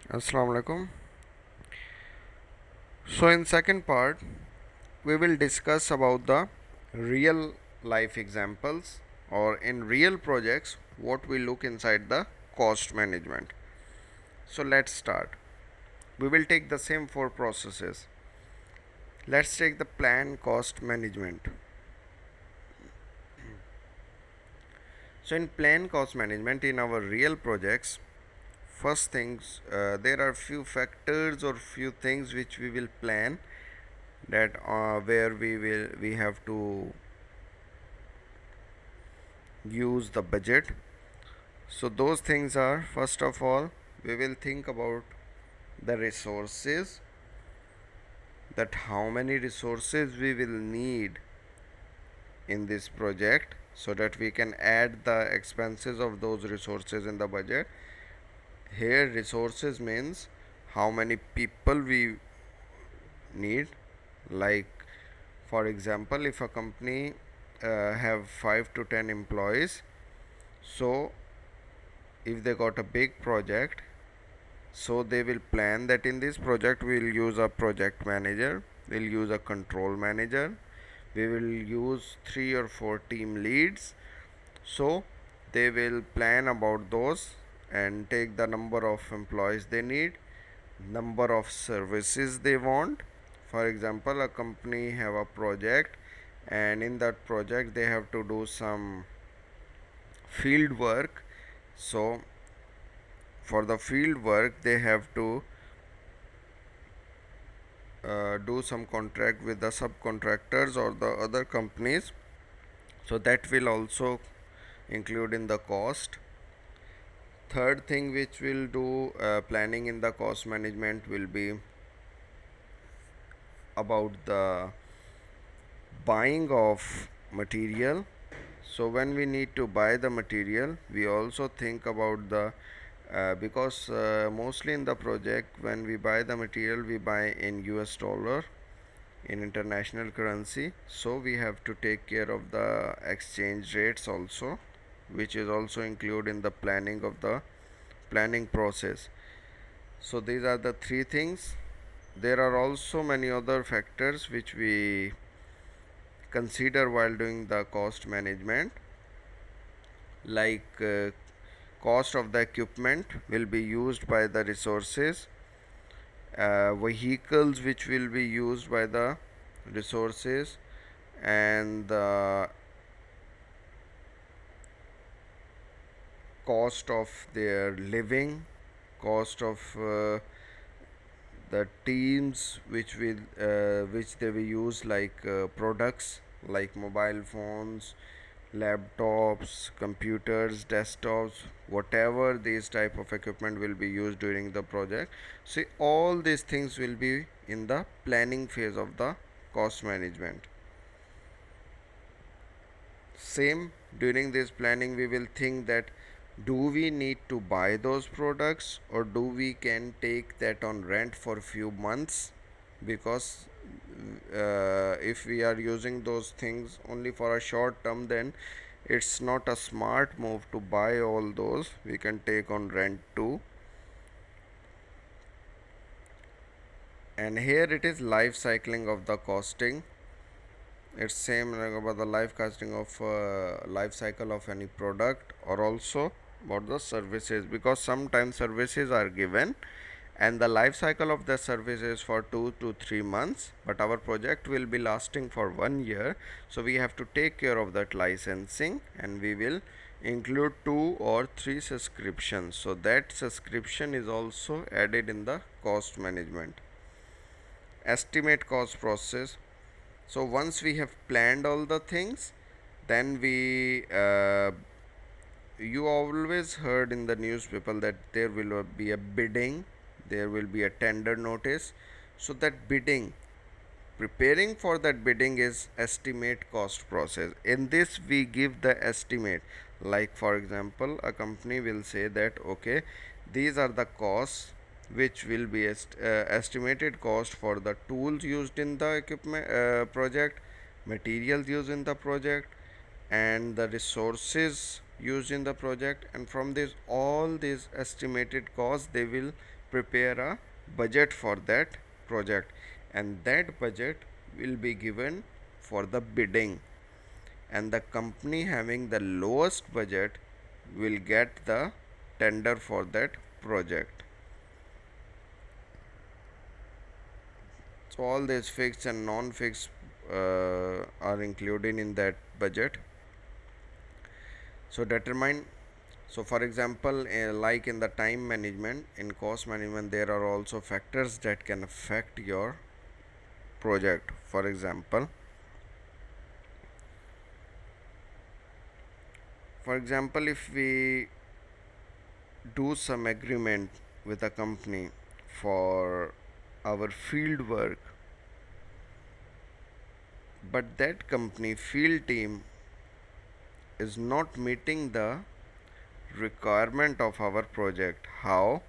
Assalamu alaikum. So in second part we will discuss about the real life examples or in real projects what we look inside the cost management. So let's start. We will take the same four processes. Let's take the plan cost management. So in plan cost management in our real projects, first things there are few factors or few things which we will plan that where we have to use the budget. So those things are, first of all, we will think about the resources, that how many resources we will need in this project so that we can add the expenses of those resources in the budget. Here resources means how many people we need. Like for example, if a company have 5 to 10 employees, so if they got a big project, so they will plan that in this project we will use a project manager, we'll use a control manager, we will use 3 or 4 team leads. So they will plan about those and take the number of employees they need, number of services they want. For example, a company have a project and in that project they have to do some field work. So for the field work they have to do some contract with the subcontractors or the other companies, so that will also include in the cost. Third thing which will do planning in the cost management will be about the buying of material. So when we need to buy the material, we also think about the because mostly in the project when we buy the material we buy in US dollar, in international currency, so we have to take care of the exchange rates also, which is also included in the planning of the planning process. So these are the three things. There are also many other factors which we consider while doing the cost management, like cost of the equipment will be used by the resources, vehicles which will be used by the resources, and the cost of their living, cost of the teams which they will use, like products like mobile phones, laptops, computers, desktops, whatever these type of equipment will be used during the project. See, all these things will be in the planning phase of the cost management. Same, during this planning we will think that do we need to buy those products or do we can take that on rent for few months, because if we are using those things only for a short term, then it's not a smart move to buy all those, we can take on rent too. And here it is life cycling of the costing. It's same like about the life casting of life cycle of any product, or also about the services, because sometimes services are given and the life cycle of the service is for 2 to 3 months, but our project will be lasting for 1 year, so we have to take care of that licensing and we will include 2 or 3 subscriptions, so that subscription is also added in the cost management. Estimate cost process. So once we have planned all the things, then we you always heard in the newspaper that there will be a bidding, there will be a tender notice. So that bidding, preparing for that bidding is estimate cost process. In this we give the estimate, like for example a company will say that okay, these are the costs which will be estimated cost for the tools used in the equipment project, materials used in the project, and the resources used in the project, and from this all these estimated costs they will prepare a budget for that project, and that budget will be given for the bidding, and the company having the lowest budget will get the tender for that project. So all these fixed and non-fixed are included in that budget. So determine, so for example, like in the time management, in cost management, there are also factors that can affect your project. For example, if we do some agreement with a company for our field work, but that company field team is not meeting the requirement of our project, how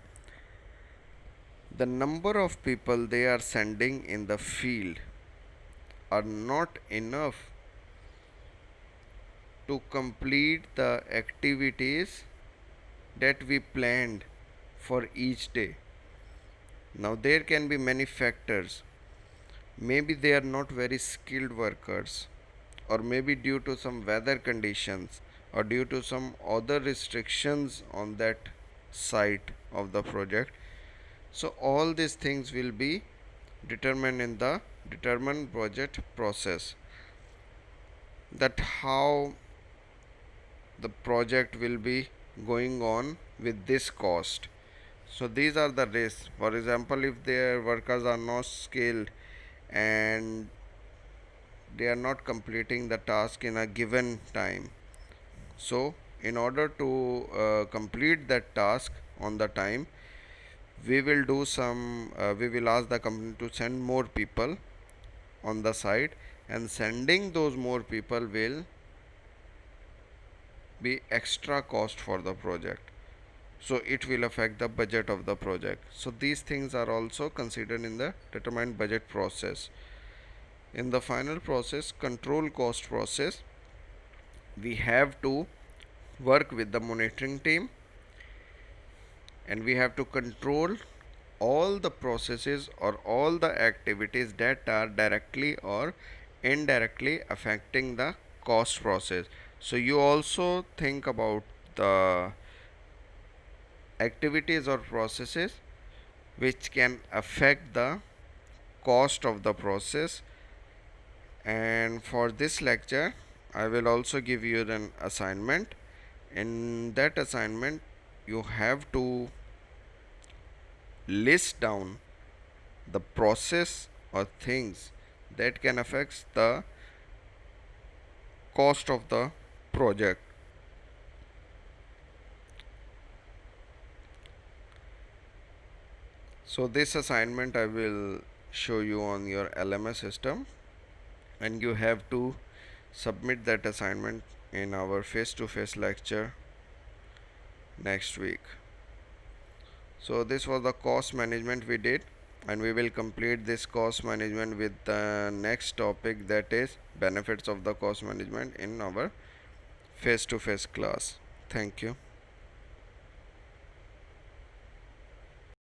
the number of people they are sending in the field are not enough to complete the activities that we planned for each day. Now there can be many factors. Maybe they are not very skilled workers, or maybe due to some weather conditions, or due to some other restrictions on that site of the project. So all these things will be determined in the determined project process, that how the project will be going on with this cost. So these are the risks. For example, if their workers are not skilled and they are not completing the task in a given time, so in order to complete that task on the time, we will ask the company to send more people on the site, and sending those more people will be extra cost for the project, so it will affect the budget of the project. So these things are also considered in the determined budget process. In the final process, control cost process, we have to work with the monitoring team, and we have to control all the processes or all the activities that are directly or indirectly affecting the cost process. So you also think about the activities or processes which can affect the cost of the process. And for this lecture, I will also give you an assignment. In that assignment, you have to list down the process or things that can affect the cost of the project. So this assignment I will show you on your LMS system, and you have to submit that assignment in our face-to-face lecture next week. So this was the cost management we did, and we will complete this cost management with the next topic, that is benefits of the cost management, in our face-to-face class. Thank you.